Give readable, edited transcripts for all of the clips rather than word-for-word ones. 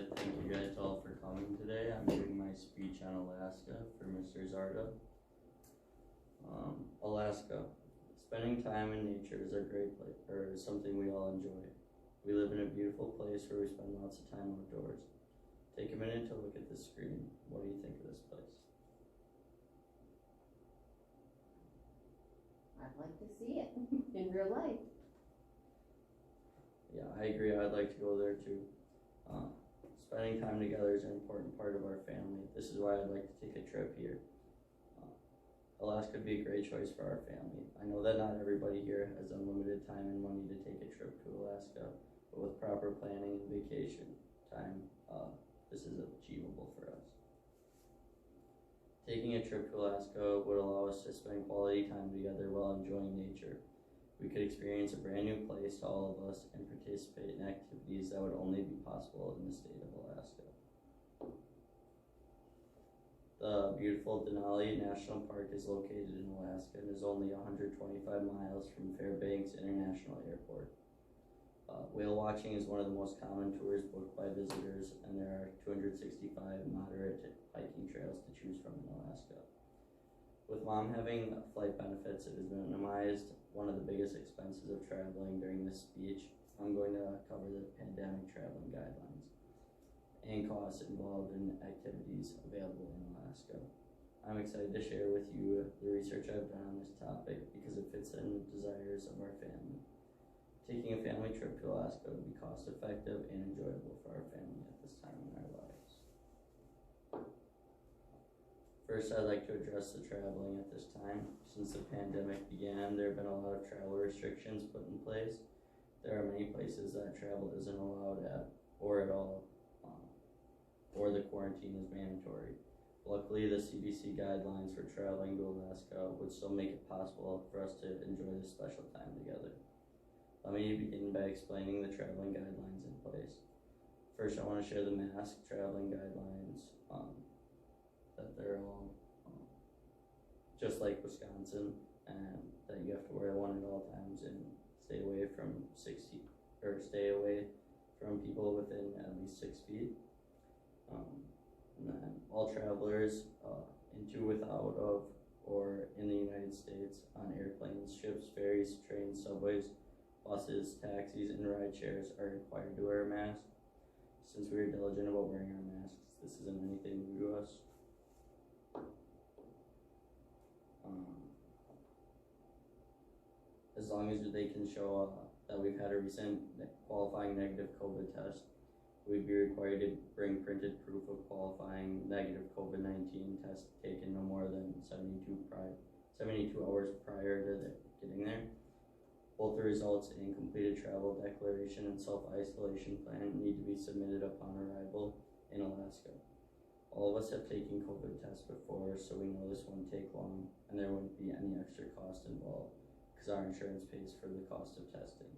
to thank you guys all for coming today. I'm giving my speech on Alaska for Mr. Zarda. Alaska. Spending time in nature is a great place, or is something we all enjoy. We live in a beautiful place where we spend lots of time outdoors. Take a minute to look at the screen. What do you think of this place? I'd like to see it in real life. Yeah, I agree. I'd like to go there too. Spending time together is an important part of our family. This is why I'd like to take a trip here. Alaska would be a great choice for our family. I know that not everybody here has unlimited time and money to take a trip to Alaska, but with proper planning and vacation time, this is achievable for us. Taking a trip to Alaska would allow us to spend quality time together while enjoying nature. We could experience a brand new place to all of us and participate in activities that would only be possible in the state of Alaska. The beautiful Denali National Park is located in Alaska and is only 125 miles from Fairbanks International Airport. Whale watching is one of the most common tours booked by visitors, and there are 265 moderate hiking trails to choose from in Alaska. With Mom having flight benefits, it has minimized one of the biggest expenses of traveling. During this speech, I'm going to cover the pandemic traveling guidelines and costs involved in activities available in Alaska. I'm excited to share with you the research I've done on this topic because it fits in the desires of our family. Taking a family trip to Alaska would be cost effective and enjoyable for our family at this time in our lives. First, I'd like to address the traveling at this time. Since the pandemic began, there have been a lot of travel restrictions put in place. There are many places that travel isn't allowed at or at all, or the quarantine is mandatory. Luckily, the CDC guidelines for traveling to Alaska would still make it possible for us to enjoy this special time together. Let me begin by explaining the traveling guidelines in place. First, I want to share the mask traveling guidelines, that they're all just like Wisconsin, and that you have to wear one at all times and stay away from people within at least 6 feet. And then all travelers into, without, of, or in the United States on airplanes, ships, ferries, trains, subways, buses, taxis, and ride shares are required to wear a mask. Since we are diligent about wearing our masks, this isn't anything new to us. As long as they can show that we've had a recent qualifying negative COVID test, we'd be required to bring printed proof of qualifying negative COVID-19 test taken no more than 72 hours prior to getting there. Both the results and completed travel declaration and self-isolation plan need to be submitted upon arrival in Alaska. All of us have taken COVID tests before, so we know this won't take long and there wouldn't be any extra cost involved because our insurance pays for the cost of testing.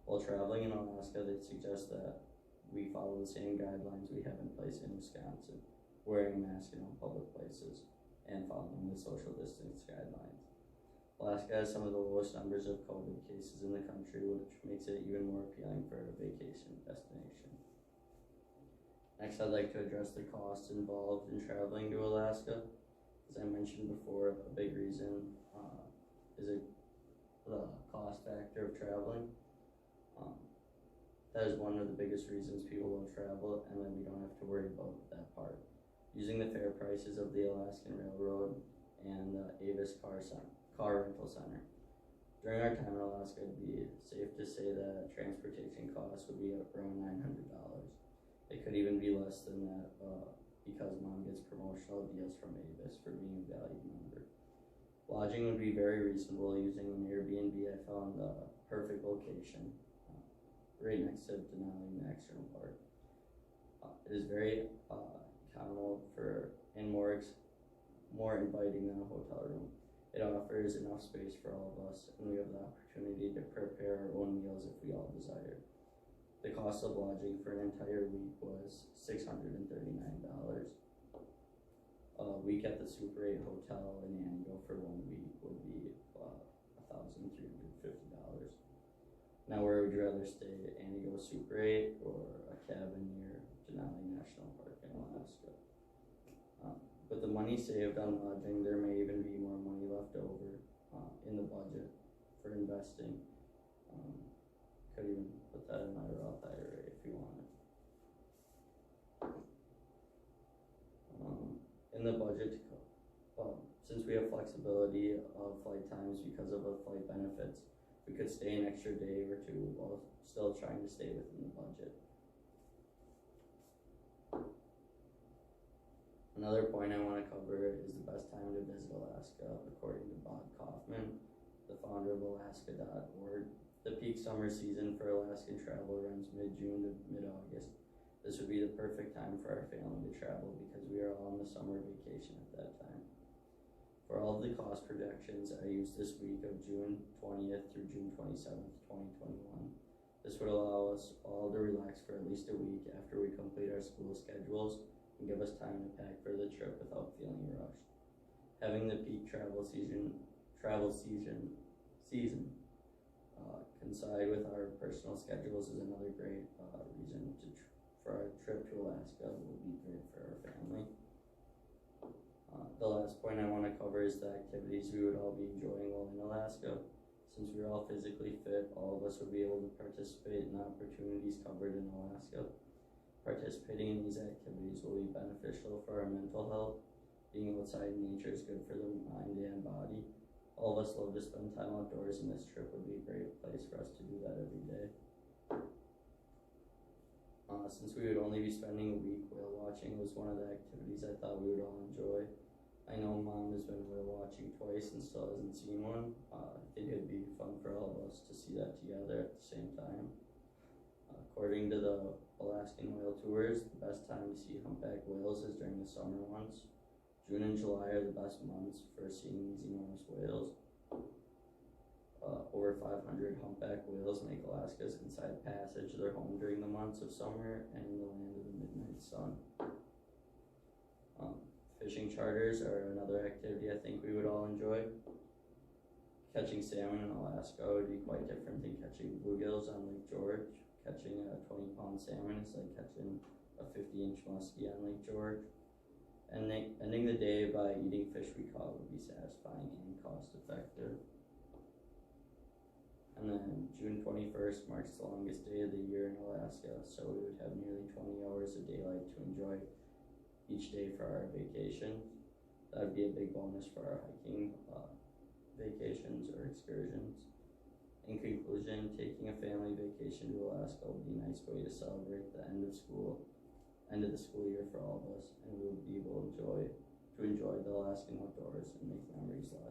While traveling in Alaska, they suggest that we follow the same guidelines we have in place in Wisconsin, wearing a mask in all public places and following the social distance guidelines. Alaska has some of the lowest numbers of COVID cases in the country, which makes it even more appealing for a vacation destination. Next, I'd like to address the costs involved in traveling to Alaska. As I mentioned before, a big reason is the cost factor of traveling. That is one of the biggest reasons people don't travel, and then we don't have to worry about that part. Using the fare prices of the Alaskan Railroad and the Avis car rental center. During our time in Alaska, it'd be safe to say that transportation costs would be around $900. It could even be less than that because Mom gets promotional deals from Avis for being a valued member. Lodging would be very reasonable. Using an Airbnb, I found the perfect location right next to Denali National Park. It is very economical and more inviting than a hotel room. It offers enough space for all of us, and we have the opportunity to prepare our own meals if we all desire. The cost of lodging for an entire week was $639. A week at the Super 8 Hotel in Anigo for 1 week would be $1,350. Now, where would you rather stay, Anigo Super 8 or a cabin near Denali national park in Alaska. With the money saved on lodging, there may even be more money left over in the budget for investing. Could even put that in my Roth IRA if you wanted. In the budget, since we have flexibility of flight times because of the flight benefits, we could stay an extra day or two while still trying to stay within the budget. Another point I want to cover is the best time to visit Alaska, according to Bob Kaufman, the founder of Alaska.org. The peak summer season for Alaskan travel runs mid-June to mid-August. This would be the perfect time for our family to travel because we are all on the summer vacation at that time. For all of the cost projections, I used this week of June 20th through June 27th, 2021. This would allow us all to relax for at least a week after we complete our school schedules and give us time to pack for the trip without feeling rushed. Having the peak travel season coincide with our personal schedules is another great reason for our trip to Alaska. Will be great for our family. The last point I want to cover is the activities we would all be enjoying while in Alaska. Since we're all physically fit, all of us would be able to participate in the opportunities covered in Alaska. Participating in these activities will be beneficial for our mental health. Being outside in nature is good for the mind and body. All of us love to spend time outdoors, and this trip would be a great place for us to do that every day. Since we would only be spending a week, whale watching was one of the activities I thought we would all enjoy. I know Mom has been whale watching twice and still hasn't seen one. I think it'd be fun for all of us to see that together at the same time. According to the Alaskan Whale Tours, the best time to see humpback whales is during the summer months. June and July are the best months for seeing these enormous whales. Over 500 humpback whales make Alaska's Inside Passage their home during the months of summer and in the land of the midnight sun. Fishing charters are another activity I think we would all enjoy. Catching salmon in Alaska would be quite different than catching bluegills on Lake George. Catching a 20-pound salmon is like catching a 50-inch muskie on Lake George. And ending the day by eating fish we caught would be satisfying and cost-effective. And then June 21st marks the longest day of the year in Alaska, so we would have nearly 20 hours of daylight to enjoy each day for our vacation. That would be a big bonus for our hiking vacations or excursions. In conclusion, taking a family vacation to Alaska would be a nice way to celebrate the end of the school year for all of us, and we would be able to enjoy the Alaskan outdoors and make memories last.